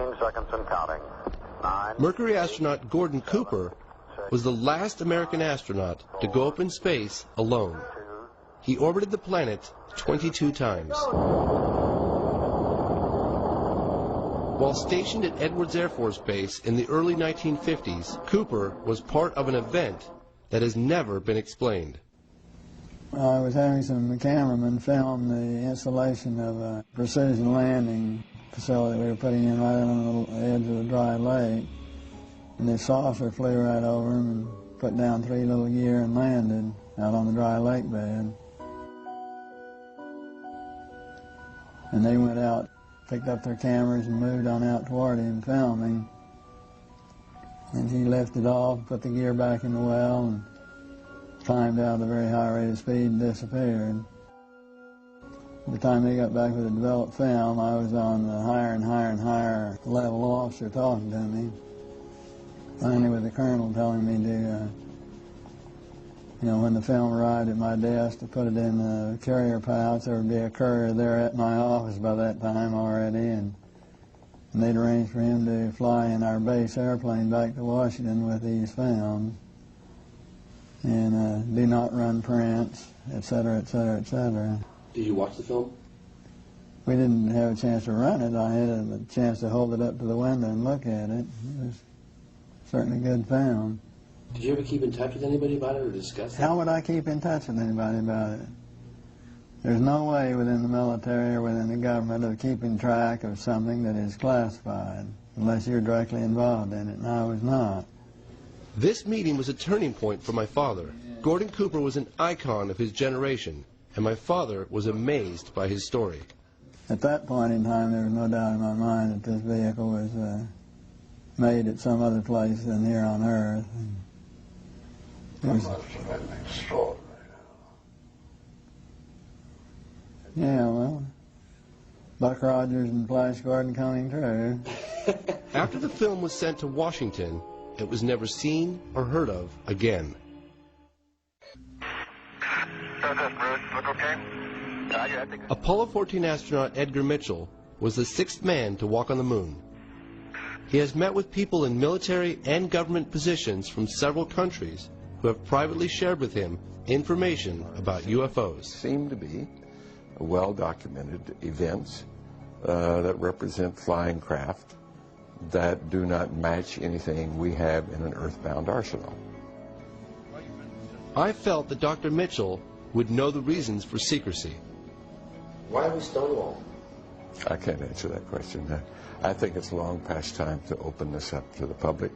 15 seconds and counting. 9. Mercury astronaut Gordon Cooper was the last American astronaut to go up in space alone. He orbited the planet 22 times. While stationed at Edwards Air Force Base in the early 1950s, Cooper was part of an event that has never been explained. I was having some cameramen film the installation of a precision landing facility we were putting in right on the edge of the dry lake. And this saucer flew right over them and put down 3 little gear and landed out on the dry lake bed. And they went out, picked up their cameras and moved on out toward him filming. And he lifted off, put the gear back in the well, and climbed out at a very high rate of speed and disappeared. By the time they got back with the developed film, I was on the higher and higher and higher level officer talking to me. Finally with the colonel telling me to, when the film arrived at my desk, to put it in the carrier pouch. There would be a courier there at my office by that time already, and they'd arranged for him to fly in our base airplane back to Washington with these films, and do not run prints, etc., etc., etc. Did you watch the film? We didn't have a chance to run it. I had a chance to hold it up to the window and look at it. It was certainly good film. Did you ever keep in touch with anybody about it or discuss it? How would I keep in touch with anybody about it? There's no way within the military or within the government of keeping track of something that is classified unless you're directly involved in it, and I was not. This meeting was a turning point for my father. Gordon Cooper was an icon of his generation, and my father was amazed by his story. At that point in time, there was no doubt in my mind that this vehicle was made at some other place than here on Earth. Yeah, well, Buck Rogers and Flash Gordon coming true. After the film was sent to Washington, it was never seen or heard of again. Apollo 14 astronaut Edgar Mitchell was the 6th man to walk on the moon. He has met with people in military and government positions from several countries who have privately shared with him information about UFOs. Seem to be well-documented events that represent flying craft that do not match anything we have in an earthbound arsenal. I felt that Dr. Mitchell would know the reasons for secrecy. Why was Stonewall? I can't answer that question. I think it's long past time to open this up to the public.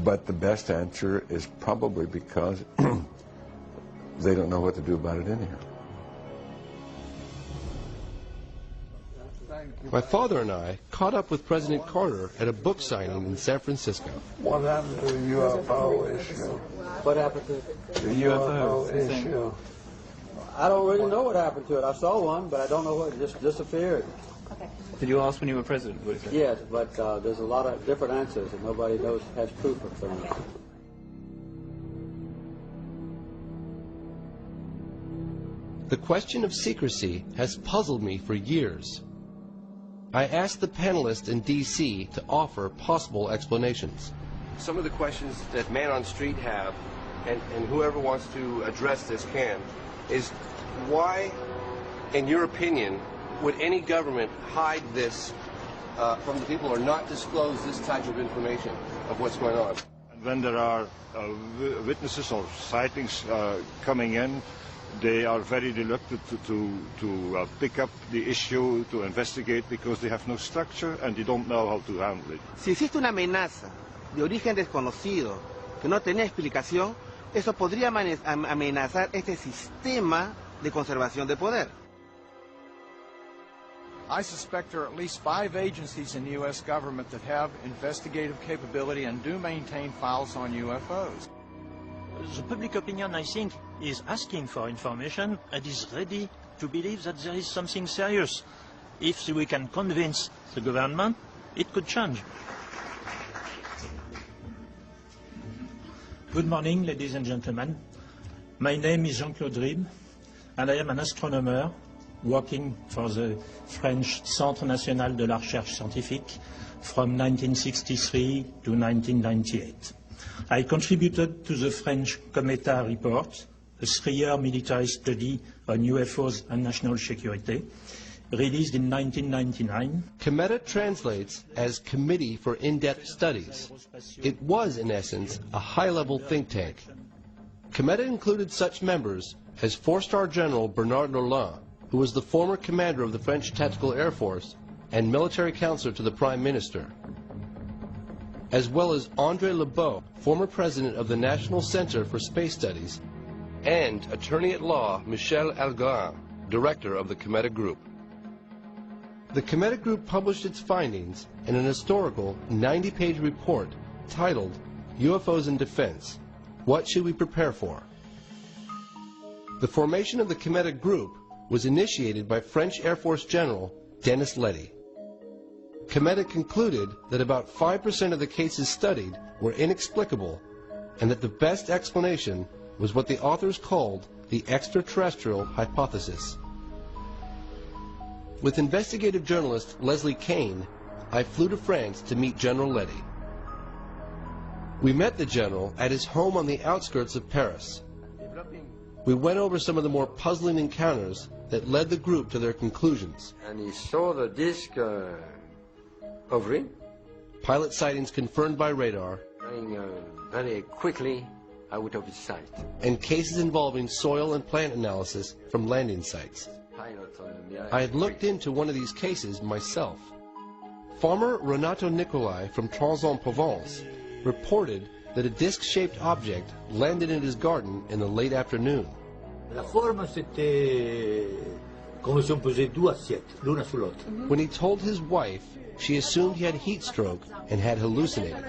But the best answer is probably because they don't know what to do about it anyhow. My father and I caught up with President Carter at a book signing in San Francisco. What happened to the UFO issue? What happened to it? The UFO issue. I don't really know what happened to it. I saw one, but I don't know what, it just disappeared. Okay. Did you ask when you were president? What is it? Yes, but there's a lot of different answers, and nobody knows has proof of things. The question of secrecy has puzzled me for years. I asked the panelists in D.C. to offer possible explanations. Some of the questions that Man on Street have, and whoever wants to address this can, is why, in your opinion, would any government hide this from the people or not disclose this type of information of what's going on? When there are witnesses or sightings coming in, they are very reluctant to pick up the issue, to investigate, because they have no structure and they don't know how to handle it. Si existe una amenaza de origen desconocido que no tiene explicación, eso podría amenazar este sistema de conservación de poder. I suspect there are at least 5 agencies in the U.S. government that have investigative capability and do maintain files on UFOs. The public opinion, I think, is asking for information and is ready to believe that there is something serious. If we can convince the government, it could change. Good morning, ladies and gentlemen. My name is Jean-Claude Ribes, and I am an astronomer working for the French Centre National de la Recherche Scientifique from 1963 to 1998. I contributed to the French Cometa report, a 3-year military study on UFOs and national security, released in 1999. Cometa translates as Committee for In-Depth Studies. It was, in essence, a high-level think tank. Cometa included such members as 4-star General Bernard Lorlin, who was the former commander of the French Tactical Air Force and military counselor to the Prime Minister, as well as André Lebeau, former president of the National Center for Space Studies, and attorney-at-law Michel Algarin, director of the Cometa Group. The Cometa Group published its findings in an historical 90-page report titled UFOs in Defense, What Should We Prepare For? The formation of the Cometa Group was initiated by French Air Force General Denis Letty. Cometa concluded that about 5% of the cases studied were inexplicable and that the best explanation was what the authors called the extraterrestrial hypothesis. With investigative journalist Leslie Kane, I flew to France to meet General Letty. We met the general at his home on the outskirts of Paris. We went over some of the more puzzling encounters that led the group to their conclusions. And he saw the disc OVNI. Pilot sightings confirmed by radar. Going very quickly out of his sight. And cases involving soil and plant analysis from landing sites. I had looked into one of these cases myself. Farmer Renato Nicolai from Trans-en-Provence reported that a disc-shaped object landed in his garden in the late afternoon. La forme, c'était comme si on posait deux assiettes, l'une sur l'autre. When he told his wife, she assumed he had heat stroke and had hallucinated.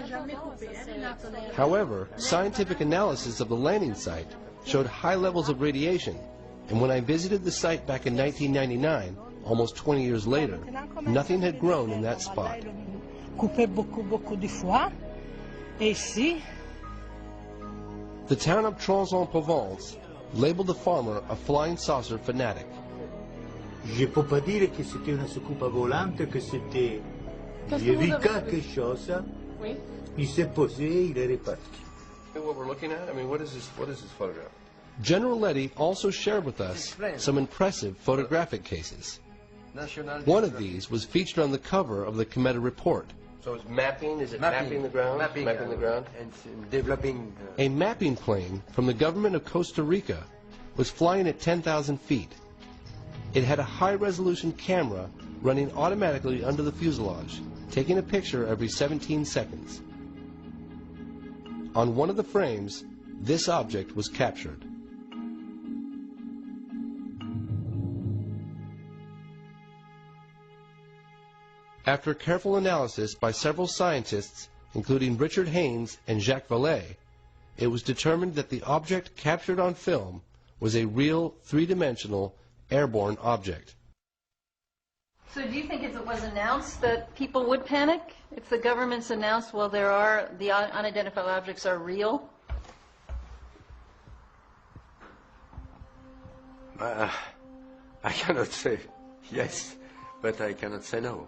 However, scientific analysis of the landing site showed high levels of radiation, and when I visited the site back in 1999, almost 20 years later, nothing had grown in that spot. The town of Trans-en-Provence labeled the farmer a flying saucer fanatic. Je peux pas dire que c'était une soucoupe volante, que c'était... J'ai vu quelque chose, il s'est posé, il est reparti. What we're looking at? I mean, what is this photograph? General Letty also shared with us some impressive photographic cases. One of these was featured on the cover of the Cometa report. So it's mapping, is it mapping the ground? Mapping the ground. And developing... A mapping plane from the government of Costa Rica was flying at 10,000 feet. It had a high-resolution camera running automatically under the fuselage, taking a picture every 17 seconds. On one of the frames, this object was captured. After careful analysis by several scientists, including Richard Haynes and Jacques Vallée, it was determined that the object captured on film was a real three-dimensional airborne object. So do you think if it was announced that people would panic? If the government's announced, well, the unidentified objects are real? I cannot say yes, but I cannot say no.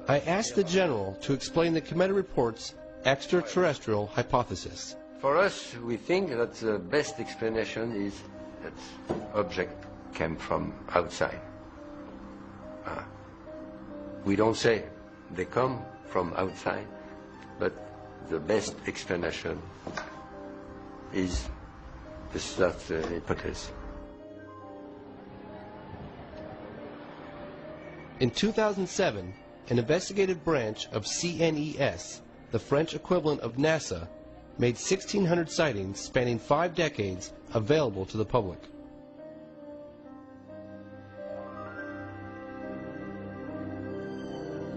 I asked the general to explain the Cometa report's extraterrestrial hypothesis. For us, we think that the best explanation is that object came from outside. We don't say they come from outside, but the best explanation is that hypothesis. In 2007, an investigative branch of CNES, the French equivalent of NASA, made 1,600 sightings spanning 5 decades available to the public.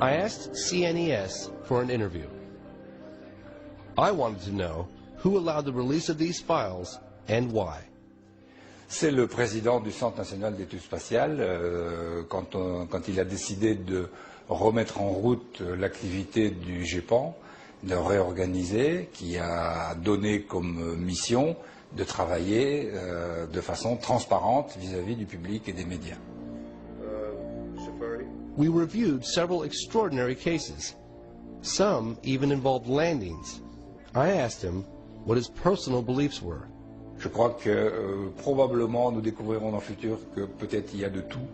I asked CNES for an interview. I wanted to know who allowed the release of these files and why. C'est le président du Centre national d'études spatiales, quand il a décidé de remettre en route l'activité du GEPAN, de réorganiser, qui a donné comme mission de travailler de façon transparente vis-à-vis du public et des médias. We reviewed several extraordinary cases. Some even involved landings. I asked him what his personal beliefs were. Je crois que probablement nous découvrirons dans le futur que peut-être il y a de tout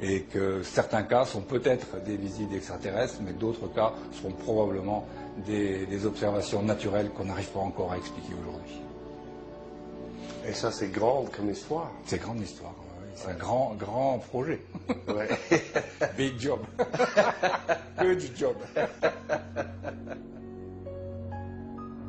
et que certains cas sont peut-être des visites extraterrestres, mais d'autres cas seront probablement des observations naturelles qu'on n'arrive pas encore à expliquer aujourd'hui. Et ça, c'est grand comme histoire. C'est grande histoire, oui. C'est un grand projet. Ouais. Big job. Good job.